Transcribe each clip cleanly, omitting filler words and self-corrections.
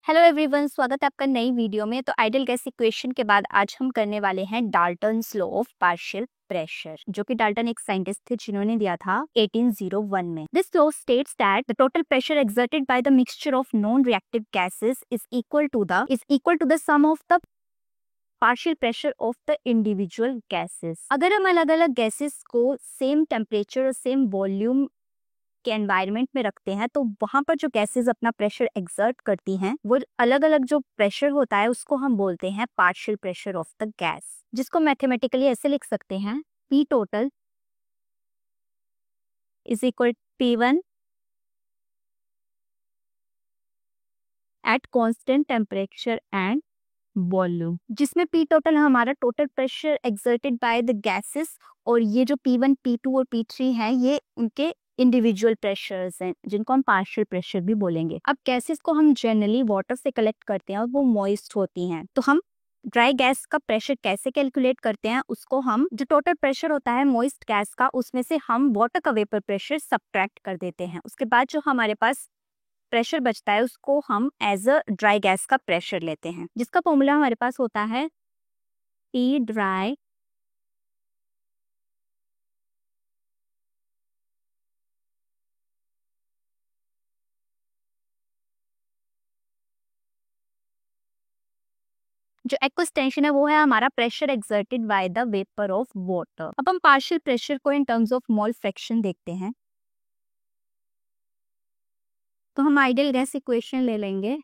Hello everyone, स्वागत है आपका नई वीडियो में। तो आइडियल गैस इक्वेशन के बाद आज हम करने वाले हैं Dalton's law of partial pressure, जो कि डाल्टन एक साइंटिस्ट थे जिन्होंने दिया था 1801 में। This law states that the total pressure exerted by the mixture of non reactive gases is equal to the sum of the partial pressure of the individual gases. अगर हम अलग अलग गैसेस को सेम टेम्परेचर और same volume के environment में रखते हैं तो वहां पर जो गैसेस अपना प्रेशर एक्सर्ट करती हैं वो अलग अलग जो प्रेशर होता है उसको हम बोलते हैं partial pressure of the gas, जिसको मैथमेटिकली ऐसे लिख सकते हैं P total is equal P1 at constant temperature and volume, जिसमें P टोटल हमारा total pressure exerted by the gases और ये जो P1, P2 और P3 है ये उनके इंडिविजुअल प्रेशर्स हैं जिनको हम पार्शियल प्रेशर भी बोलेंगे। अब गैसेस को हम जनरली वाटर से कलेक्ट करते हैं और वो मॉइस्ट होती हैं, तो हम ड्राई गैस का प्रेशर कैसे कैलकुलेट करते हैं, उसको हम जो टोटल प्रेशर होता है मॉइस्ट गैस का उसमें से हम वाटर का वेपर प्रेशर सब्ट्रैक्ट कर देते हैं। उसके बाद जो हमारे पास प्रेशर बचता है उसको हम एज अ ड्राई गैस का प्रेशर लेते हैं, जिसका फॉर्मूला हमारे पास होता है P ड्राई जो एक्वस टेंशन है वो है हमारा pressure exerted by the vapour of water. अब हम पार्शियल प्रेशर को in terms of mole fraction देखते हैं, तो हम आइडियल गैस इक्वेशन ले लेंगे।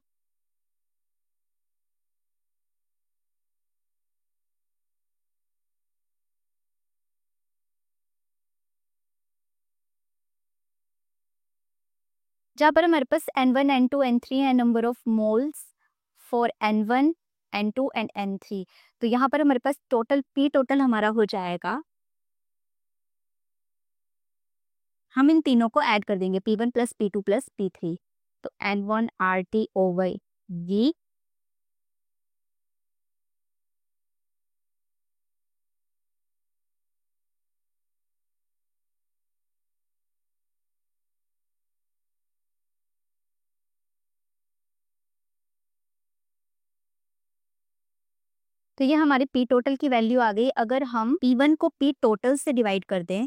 जहां पर हमारे पास N1, N2, N3 है number of moles for N1, N2 and N3। तो यहाँ पर हमारे पास टोटल P टोटल हमारा हो जाएगा, हम इन तीनों को ऐड कर देंगे P1 plus P2 plus P3, तो N1 RT ओवर V तो ये हमारे P टोटल की वैल्यू आ गई। अगर हम P1 को P टोटल से डिवाइड कर दें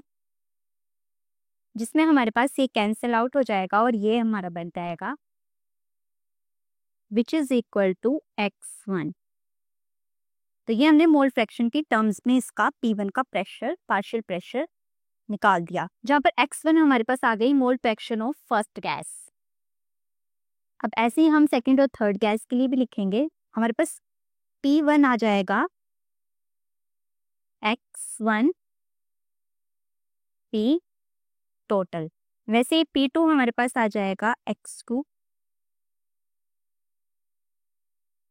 जिसमें हमारे पास ये कैंसिल आउट हो जाएगा और ये हमारा बन जाएगा which is equal to x1। तो ये हमने मोल फ्रैक्शन की टर्म्स में इसका P1 का प्रेशर पार्शियल प्रेशर निकाल दिया, जहां पर x1 हमारे पास आ गई mole fraction of first gas. अब ऐसे ही हम सेकंड और थर्ड गैस के लिए भी लिखेंगे। हमारे पास P1 आ जाएगा x1 P टोटल, वैसे ही P2 हमारे पास आ जाएगा x2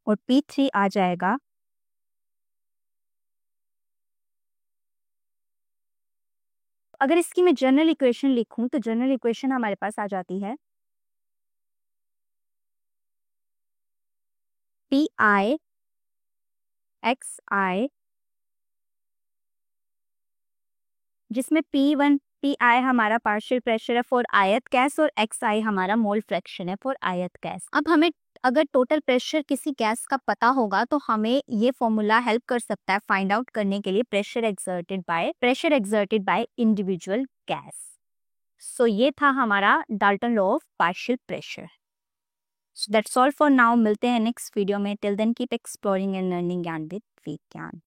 और P3 आ जाएगा अगर इसकी मैं जनरल इक्वेशन लिखूं तो जनरल इक्वेशन हमारे पास आ जाती है Pi xi, जिसमें P1 Pi हमारा पार्शियल प्रेशर है फॉर आयत गैस और xi हमारा मोल फ्रैक्शन है फॉर आयत गैस। अब हमें अगर टोटल प्रेशर किसी गैस का पता होगा तो हमें ये फॉर्मूला हेल्प कर सकता है फाइंड आउट करने के लिए pressure exerted by individual gas. So ये था हमारा Dalton law of partial pressure. So that's all for now, मिलते हैं नेक्स्ट वीडियो में। Till then keep exploring and learning Gyan with विज्ञान।